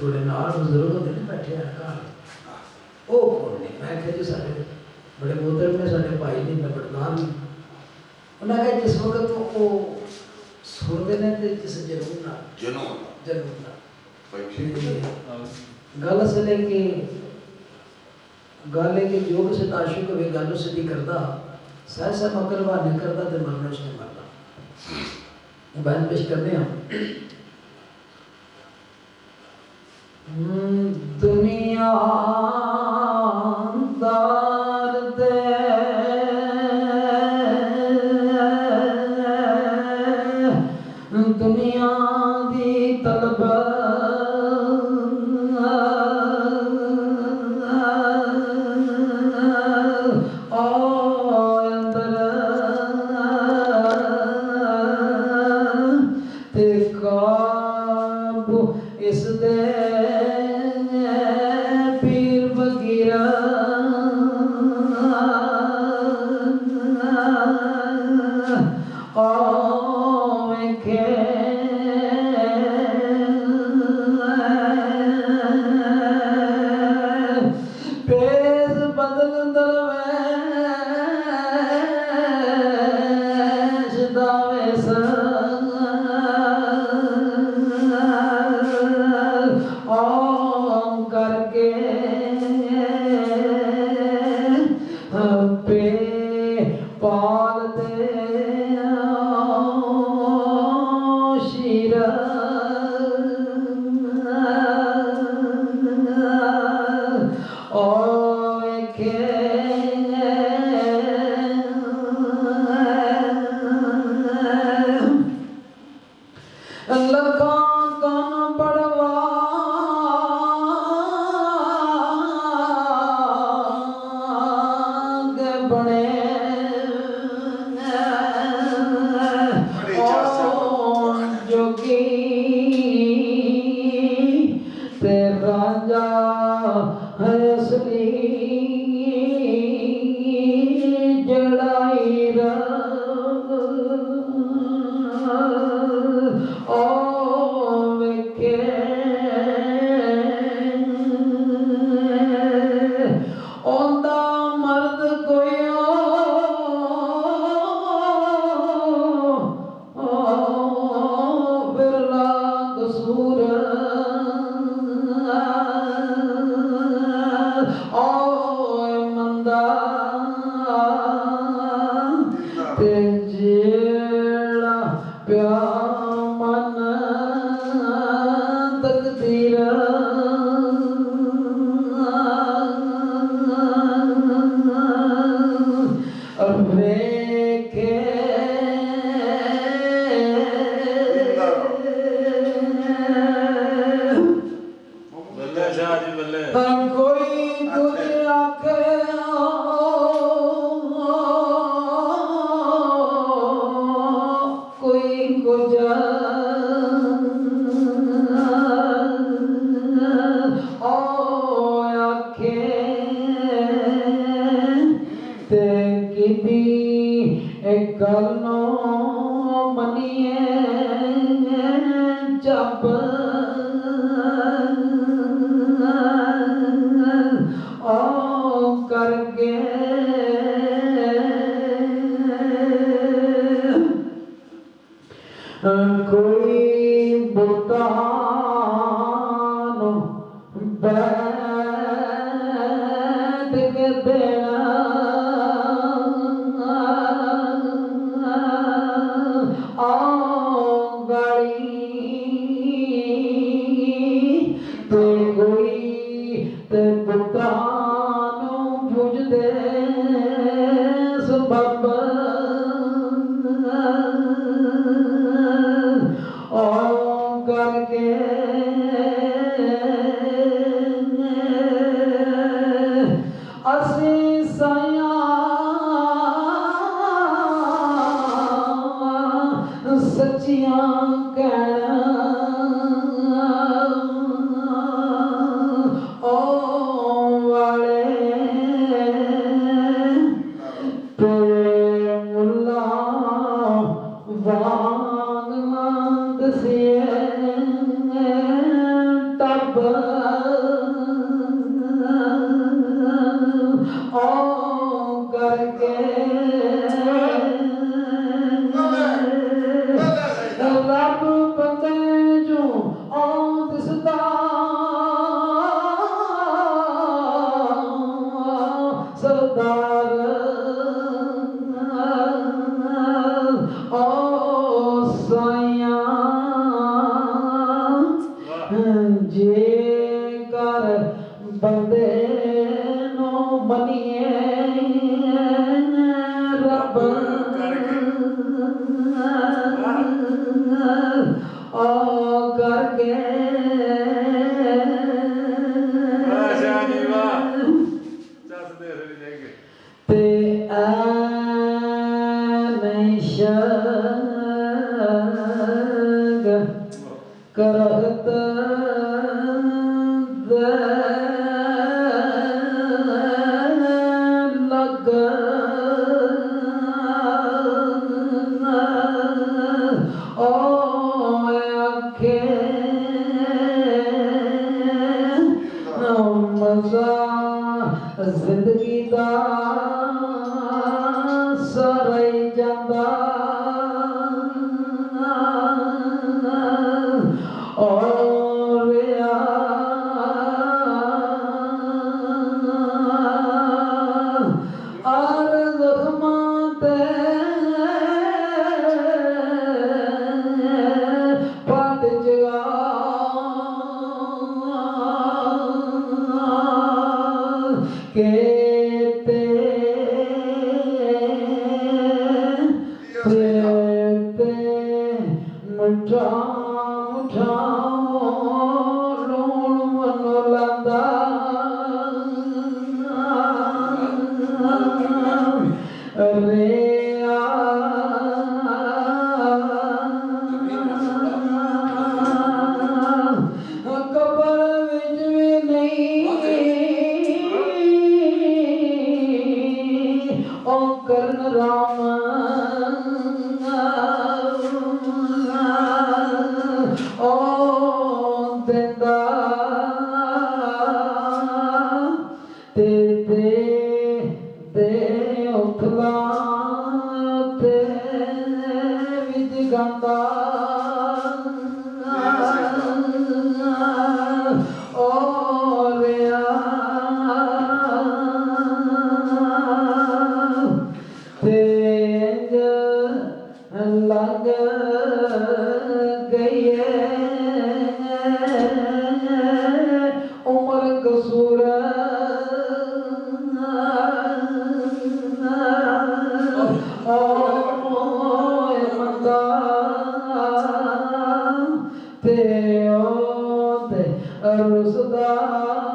थोड़े नाल बुजुर्ग होते ने बैठे हैं घर वो कौन ने मैं कहा जी सारे बड़े मोहतरम ने सारे भाई ने नंबरदार ने उन्हें कहा जिस वक्त वो सुरते ने ते जिस जनून ना गल से लेके गल के योग से ताशुक वे गल से नहीं करता सहसा मकरवा नहीं करता तो मरना उसने मरना बयान पेश करते हैं दुनिया दार दे दुनिया दी तलब इस दे पीर फकीरा पेश बदल दरवेश दावे करके पे पालते शीरा लखा कान पड़वा बने जोगी ते राजा है असली जड़ाई ओंदा मर्द कोई बिरला कसूर मंदा ते जेड़ा प्या मन तकदीर वेखे कोई कुछ आखे कोई कुछ आखे ते किदी एक गल नो मनिए जब करके कोई बुतान बैठ के देना ते कोई ते पुत्रानो पूजदे सबब करके रब ओ करके रब बंदे जो ओ दिसदा सरदार ओ साइया जे कर बंदे नो मनिए रब ओ करके ते नशग करत लग ओ आखे मजा जिंदगी दा सरई जांदा और आर ज़ख्मां ते फट जगा के ते मुठा मुठा लूण मनो लांदा रे कबर विच भी नहीं ओ करन राम ओ दिंदा ते दे उथला ते विच गांदा ओ रिया तेज लग गई उम्र कसूर मंदा ते रुसदा